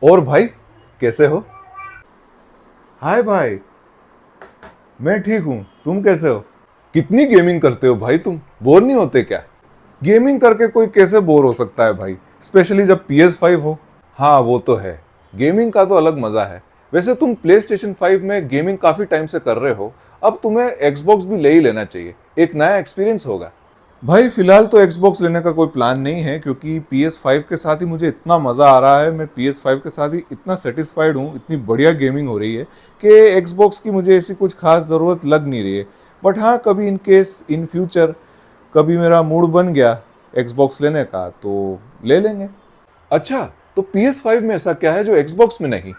और भाई, कैसे हो? हाय भाई, मैं ठीक हूँ। तुम कैसे हो? कितनी गेमिंग करते हो भाई तुम? बोर नहीं होते क्या? गेमिंग करके कोई कैसे बोर हो सकता है भाई, स्पेशली जब PS5 हो। हाँ वो तो है, गेमिंग का तो अलग मजा है। वैसे तुम PlayStation 5 में गेमिंग काफी टाइम से कर रहे हो, अब तुम्हें एक्सबॉक्स भी ले ही लेना चाहिए। एक नया एक्सपीरियंस होगा। भाई फिलहाल तो एक्सबॉक्स लेने का कोई प्लान नहीं है, क्योंकि PS5 के साथ ही मुझे इतना मज़ा आ रहा है, मैं PS5 के साथ ही इतना सेटिस्फाइड हूँ, इतनी बढ़िया गेमिंग हो रही है कि एक्सबॉक्स की मुझे ऐसी कुछ खास ज़रूरत लग नहीं रही है। बट हाँ, कभी इन केस इन फ्यूचर कभी मेरा मूड बन गया एक्सबॉक्स लेने का तो ले लेंगे। अच्छा, तो PS5 में ऐसा क्या है जो एक्सबॉक्स में नहीं?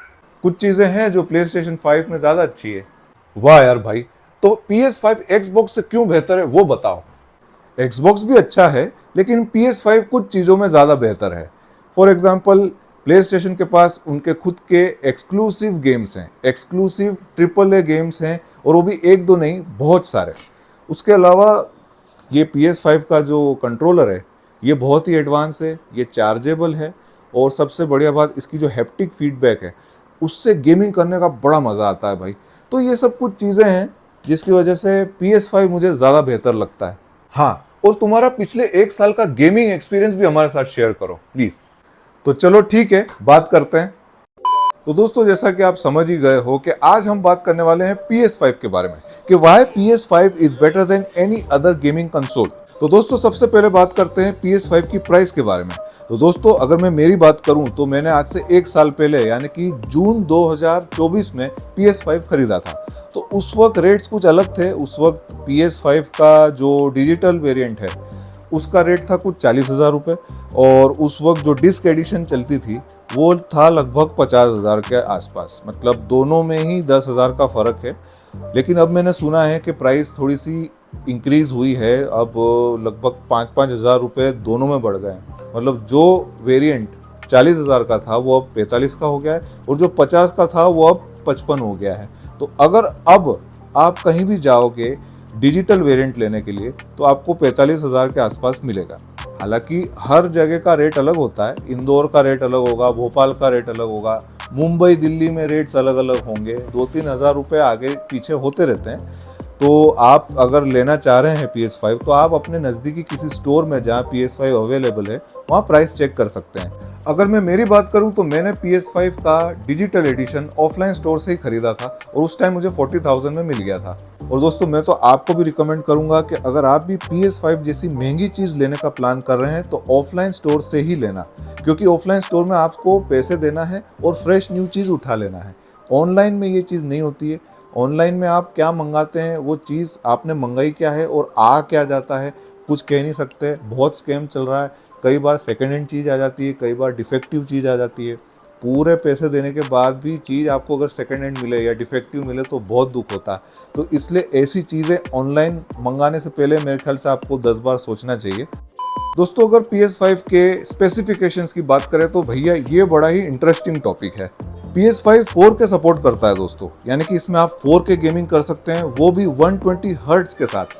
कुछ चीज़ें हैं जो PlayStation 5 में ज़्यादा अच्छी है। वाह यार भाई, तो PS5 एक्सबॉक्स से क्यों बेहतर है वो बताओ। एक्सबॉक्स भी अच्छा है, लेकिन PS5 कुछ चीज़ों में ज़्यादा बेहतर है। फॉर एग्जाम्पल, प्ले स्टेशन के पास उनके खुद के एक्सक्लूसिव गेम्स हैं, एक्सक्लूसिव AAA गेम्स हैं, और वो भी एक दो नहीं, बहुत सारे। उसके अलावा ये PS5 का जो कंट्रोलर है, ये बहुत ही एडवांस है, ये चार्जेबल है, और सबसे बढ़िया बात इसकी जो हैप्टिक फीडबैक है, उससे गेमिंग करने का बड़ा मज़ा आता है भाई। तो ये सब कुछ चीज़ें हैं जिसकी वजह से PS5 मुझे ज़्यादा बेहतर लगता है। हाँ, और तुम्हारा पिछले एक साल का गेमिंग एक्सपीरियंस भी हमारे साथ शेयर करो प्लीज। तो चलो ठीक है, बात करते हैं। तो दोस्तों, जैसा कि आप समझ ही गए हो कि आज हम बात करने वाले हैं PS5 के बारे में, कि why PS5 is better than any other gaming console. तो दोस्तों, सबसे पहले बात करते हैं PS5 की प्राइस के बारे में। तो दोस्तों, अगर मैं मेरी बात करूं तो मैंने आज से एक साल पहले यानी कि जून 2024 में PS5 खरीदा था। तो उस वक्त रेट्स कुछ अलग थे। उस वक्त PS5 का जो डिजिटल वेरिएंट है उसका रेट था कुछ 40,000 रुपये, और उस वक्त जो डिस्क एडिशन चलती थी वो था लगभग 50,000 के आसपास। मतलब दोनों में ही 10,000 का फ़र्क है। लेकिन अब मैंने सुना है कि प्राइस थोड़ी सी इंक्रीज़ हुई है, अब लगभग 5-5 हज़ार रुपये दोनों में बढ़ गए हैं। मतलब जो वेरिएंट 40,000 का था वो अब 45 का हो गया है, और जो 50 का था वो अब 55 हो गया है। तो अगर अब आप कहीं भी जाओगे डिजिटल वेरिएंट लेने के लिए तो आपको 45,000 के आसपास मिलेगा। हालांकि हर जगह का रेट अलग होता है, इंदौर का रेट अलग होगा, भोपाल का रेट अलग होगा, मुंबई दिल्ली में रेट्स अलग अलग होंगे, 2-3 हज़ार रुपये आगे पीछे होते रहते हैं। तो आप अगर लेना चाह रहे हैं PS5 तो आप अपने नज़दीकी किसी स्टोर में जहाँ PS5 अवेलेबल है वहाँ प्राइस चेक कर सकते हैं। अगर मैं मेरी बात करूं तो मैंने PS5 का डिजिटल एडिशन ऑफलाइन स्टोर से ही खरीदा था, और उस टाइम मुझे 40,000 में मिल गया था। और दोस्तों, मैं तो आपको भी रिकमेंड करूंगा कि अगर आप भी PS5 जैसी महंगी चीज़ लेने का प्लान कर रहे हैं तो ऑफलाइन स्टोर से ही लेना, क्योंकि ऑफलाइन स्टोर में आपको पैसे देना है और फ्रेश न्यू चीज़ उठा लेना है। ऑनलाइन में ये चीज़ नहीं होती है। ऑनलाइन में आप क्या मंगाते हैं, वो चीज़ आपने मंगाई क्या है और आ क्या जाता है, कुछ कह नहीं सकते। बहुत स्कैम चल रहा है। कई बार सेकेंड हैंड चीज़ आ जाती है, कई बार डिफेक्टिव चीज़ आ जाती है। पूरे पैसे देने के बाद भी चीज़ आपको अगर सेकेंड हैंड मिले या डिफेक्टिव मिले तो बहुत दुख होता है। तो इसलिए ऐसी चीज़ें ऑनलाइन मंगाने से पहले मेरे ख्याल से आपको 10 बार सोचना चाहिए। दोस्तों, अगर PS5 के स्पेसिफिकेशंस की बात करें तो भैया ये बड़ा ही इंटरेस्टिंग टॉपिक है। PS5 4K सपोर्ट करता है दोस्तों, यानी कि इसमें आप 4K गेमिंग कर सकते हैं, वो भी 120 हर्ट्ज के साथ।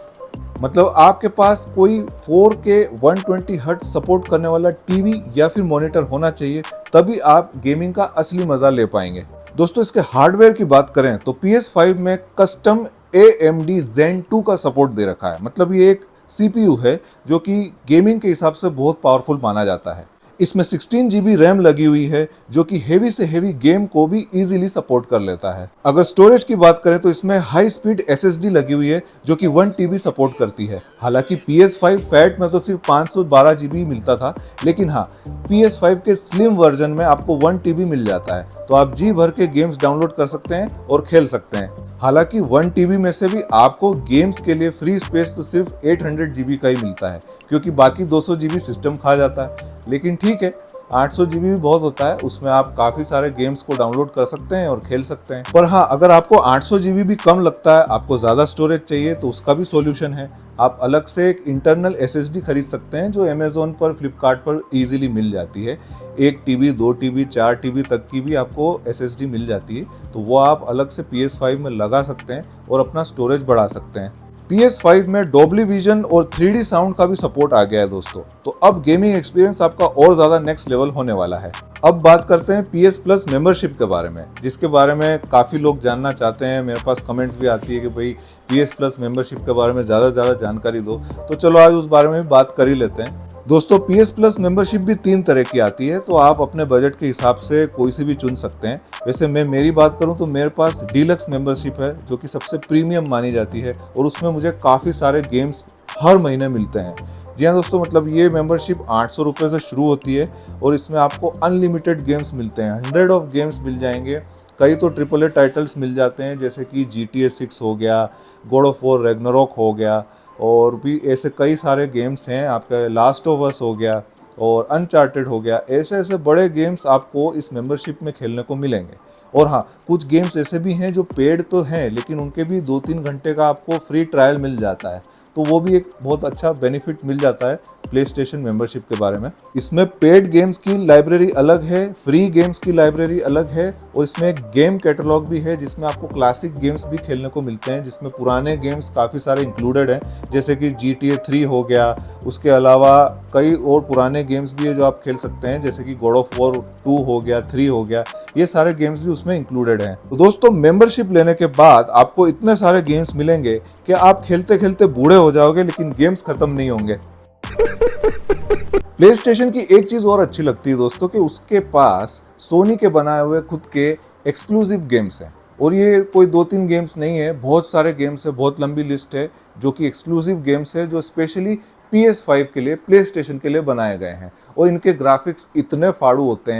मतलब आपके पास कोई 4K 120 हर्ट्ज सपोर्ट करने वाला टीवी या फिर मॉनिटर होना चाहिए, तभी आप गेमिंग का असली मजा ले पाएंगे। दोस्तों, इसके हार्डवेयर की बात करें तो PS5 में कस्टम AMD Zen 2 का सपोर्ट दे रखा है। मतलब ये एक CPU है जो कि गेमिंग के हिसाब से बहुत पावरफुल माना जाता है। इसमें 16 GB रैम लगी हुई है जो कि हेवी से हेवी गेम को भी इजीली सपोर्ट कर लेता है। अगर स्टोरेज की बात करें तो इसमें हाई स्पीड SSD लगी हुई है जो कि 1 TB सपोर्ट करती है। हालांकि PS5 फैट में तो सिर्फ 512 GB मिलता था, लेकिन हाँ, PS5 के स्लिम वर्जन में आपको 1 TB मिल जाता है, तो आप जी भर के गेम्स डाउनलोड कर सकते हैं और खेल सकते हैं। हालांकि 1 TB में से भी आपको गेम्स के लिए फ्री स्पेस तो सिर्फ 800 GB का ही मिलता है, क्योंकि बाकी 200 GB सिस्टम खा जाता है। लेकिन ठीक है, 800 GB भी बहुत होता है, उसमें आप काफ़ी सारे गेम्स को डाउनलोड कर सकते हैं और खेल सकते हैं। पर हाँ, अगर आपको 800 GB भी कम लगता है, आपको ज़्यादा स्टोरेज चाहिए, तो उसका भी सॉल्यूशन है। आप अलग से एक इंटरनल SSD खरीद सकते हैं जो अमेज़ोन पर, फ्लिपकार्ट पर इजीली मिल जाती है। 1 TB, 2 TB, 4 TB तक की भी आपको SSD मिल जाती है, तो वो आप अलग से PS5 में लगा सकते हैं और अपना स्टोरेज बढ़ा सकते हैं। PS5 में डॉल्बी विजन और 3D साउंड का भी सपोर्ट आ गया है दोस्तों। तो अब गेमिंग एक्सपीरियंस आपका और ज्यादा नेक्स्ट लेवल होने वाला है। अब बात करते हैं PS प्लस मेंबरशिप के बारे में, जिसके बारे में काफी लोग जानना चाहते हैं। मेरे पास कमेंट्स भी आती है कि भाई PS प्लस मेंबरशिप के बारे में ज्यादा जानकारी दो। तो चलो आज उस बारे में भी बात कर ही लेते हैं। दोस्तों PS प्लस मेंबरशिप भी 3 तरह की आती है, तो आप अपने बजट के हिसाब से कोई सी भी चुन सकते हैं। वैसे मैं मेरी बात करूं तो मेरे पास डीलक्स मेंबरशिप है, जो कि सबसे प्रीमियम मानी जाती है और उसमें मुझे काफ़ी सारे गेम्स हर महीने मिलते हैं। जी हाँ दोस्तों, मतलब ये मेंबरशिप 800 रुपये से शुरू होती है और इसमें आपको अनलिमिटेड गेम्स मिलते हैं। 100 ऑफ गेम्स मिल जाएंगे। कई तो AAA टाइटल्स मिल जाते हैं, जैसे कि GTA 6 हो गया, गॉड ऑफ वॉर रैग्नारोक हो गया, और भी ऐसे कई सारे गेम्स हैं। आपका लास्ट ऑफ अस हो गया और अनचार्टेड हो गया। ऐसे बड़े गेम्स आपको इस मेंबरशिप में खेलने को मिलेंगे। और हाँ, कुछ गेम्स ऐसे भी हैं जो पेड तो हैं, लेकिन उनके भी 2-3 घंटे का आपको फ्री ट्रायल मिल जाता है। तो वो भी एक बहुत अच्छा बेनिफिट मिल जाता है PlayStation मेंबरशिप के बारे में। इसमें पेड गेम्स की लाइब्रेरी अलग है, फ्री गेम्स की लाइब्रेरी अलग है, और इसमें एक गेम कैटलॉग भी है जिसमें आपको क्लासिक गेम्स भी खेलने को मिलते हैं, जिसमें पुराने गेम्स काफ़ी सारे इंक्लूडेड हैं, जैसे कि GTA 3 हो गया। उसके अलावा कई और पुराने गेम्स भी है जो आप खेल सकते हैं, जैसे कि गॉड ऑफ वॉर 2 हो गया, 3 हो गया। ये सारे गेम्स भी उसमें इंक्लूडेड हैं। तो दोस्तों, मेंबरशिप लेने के बाद आपको इतने सारे गेम्स मिलेंगे कि आप खेलते खेलते बूढ़े हो जाओगे, लेकिन गेम्स खत्म नहीं होंगे। PlayStation की एक चीज और अच्छी लगती है दोस्तों, कि उसके पास सोनी के बनाए हुए खुद के एक्सक्लूसिव गेम्स हैं। और ये कोई 2-3 गेम्स नहीं है, बहुत सारे गेम्स है, बहुत लंबी लिस्ट है जो कि एक्सक्लूसिव गेम्स है, जो स्पेशली PS5 के लिए, PlayStation के लिए बनाए गए हैं। और इनके ग्राफिक्स इतने फाड़ू होते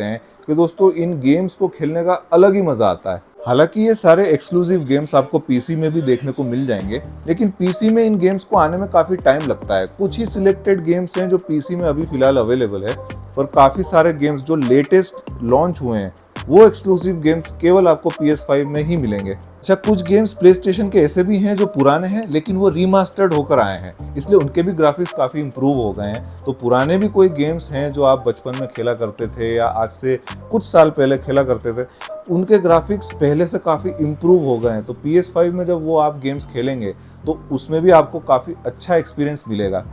हैं कि दोस्तों इन गेम्स को खेलने का अलग ही मजा आता है। हालांकि ये सारे एक्सक्लूसिव गेम्स आपको PC में भी देखने को मिल जाएंगे, लेकिन PC में इन गेम्स को आने में काफी टाइम लगता है। कुछ ही सिलेक्टेड गेम्स हैं जो PC में अभी फिलहाल अवेलेबल है, और काफी सारे गेम्स जो लेटेस्ट लॉन्च हुए हैं वो एक्सक्लूसिव गेम्स केवल आपको PS5 में ही मिलेंगे। अच्छा, कुछ गेम्स PlayStation के ऐसे भी हैं जो पुराने हैं, लेकिन वो रीमास्टर्ड होकर आए हैं, इसलिए उनके भी ग्राफिक्स काफी इंप्रूव हो गए हैं। तो पुराने भी कोई गेम्स हैं जो आप बचपन में खेला करते थे या आज से कुछ साल पहले खेला करते थे, उनके ग्राफिक्स पहले से काफी इंप्रूव हो गए हैं। तो PS5 में जब वो आप गेम्स खेलेंगे तो उसमें भी आपको काफी अच्छा एक्सपीरियंस मिलेगा।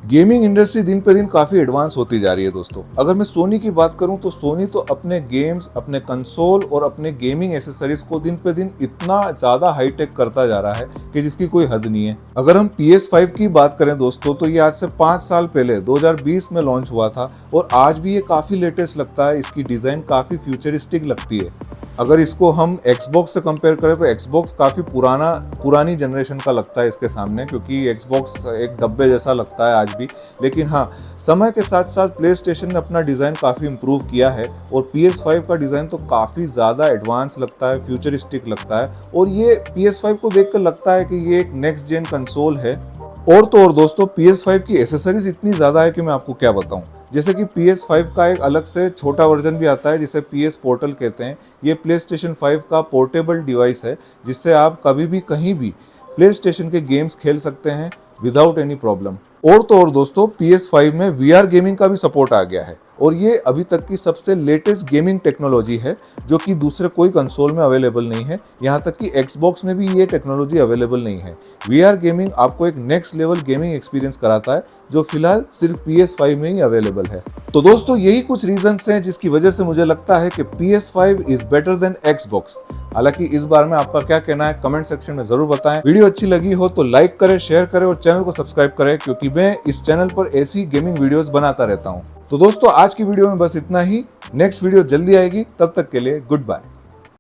गेमिंग इंडस्ट्री दिन पे दिन काफी एडवांस होती जा रही है दोस्तों। अगर मैं सोनी की बात करूं तो सोनी तो अपने गेम्स, अपने कंसोल और अपने गेमिंग एसेसरीज को दिन पे दिन इतना ज्यादा हाईटेक करता जा रहा है कि जिसकी कोई हद नहीं है। अगर हम PS5 की बात करें दोस्तों, तो ये आज से 5 साल पहले 2020 में लॉन्च हुआ था, और आज भी ये काफी लेटेस्ट लगता है। इसकी डिजाइन काफी फ्यूचरिस्टिक लगती है। अगर इसको हम Xbox से कंपेयर करें तो Xbox काफ़ी पुरानी जनरेशन का लगता है इसके सामने, क्योंकि Xbox एक डब्बे जैसा लगता है आज भी। लेकिन हाँ, समय के साथ साथ PlayStation ने अपना डिज़ाइन काफ़ी इम्प्रूव किया है, और PS5 का डिज़ाइन तो काफ़ी ज़्यादा एडवांस लगता है, फ्यूचरिस्टिक लगता है, और ये PS5 को देखकर लगता है कि ये एक नेक्स्ट जेन कंसोल है। और तो और दोस्तों, PS5 की एसेसरीज इतनी ज़्यादा है कि मैं आपको क्या बताऊँ। जैसे कि PS5 का एक अलग से छोटा वर्जन भी आता है, जिसे PS पोर्टल कहते हैं। ये PlayStation 5 का पोर्टेबल डिवाइस है, जिससे आप कभी भी कहीं भी PlayStation के गेम्स खेल सकते हैं विदाउट एनी प्रॉब्लम। और तो और दोस्तों, PS5 में VR गेमिंग का भी सपोर्ट आ गया है, और ये अभी तक की सबसे लेटेस्ट गेमिंग टेक्नोलॉजी है, जो कि दूसरे कोई कंसोल में अवेलेबल नहीं है। यहाँ तक कि Xbox में भी ये टेक्नोलॉजी अवेलेबल नहीं है। VR गेमिंग आपको एक नेक्स्ट लेवल गेमिंग एक्सपीरियंस कराता है, जो फिलहाल सिर्फ PS5 में ही अवेलेबल है। तो दोस्तों, यही कुछ रीजंस हैं जिसकी वजह से मुझे लगता है कि PS5 is better then Xbox। हालांकि इस बारे में आपका क्या कहना है कमेंट सेक्शन में जरूर बताएं। वीडियो अच्छी लगी हो तो लाइक करें, शेयर करें और चैनल को सब्सक्राइब करें, क्योंकि मैं इस चैनल पर ऐसी गेमिंग वीडियोस बनाता रहता हूं। तो दोस्तों, आज की वीडियो में बस इतना ही। नेक्स्ट वीडियो जल्दी आएगी, तब तक के लिए गुड बाय।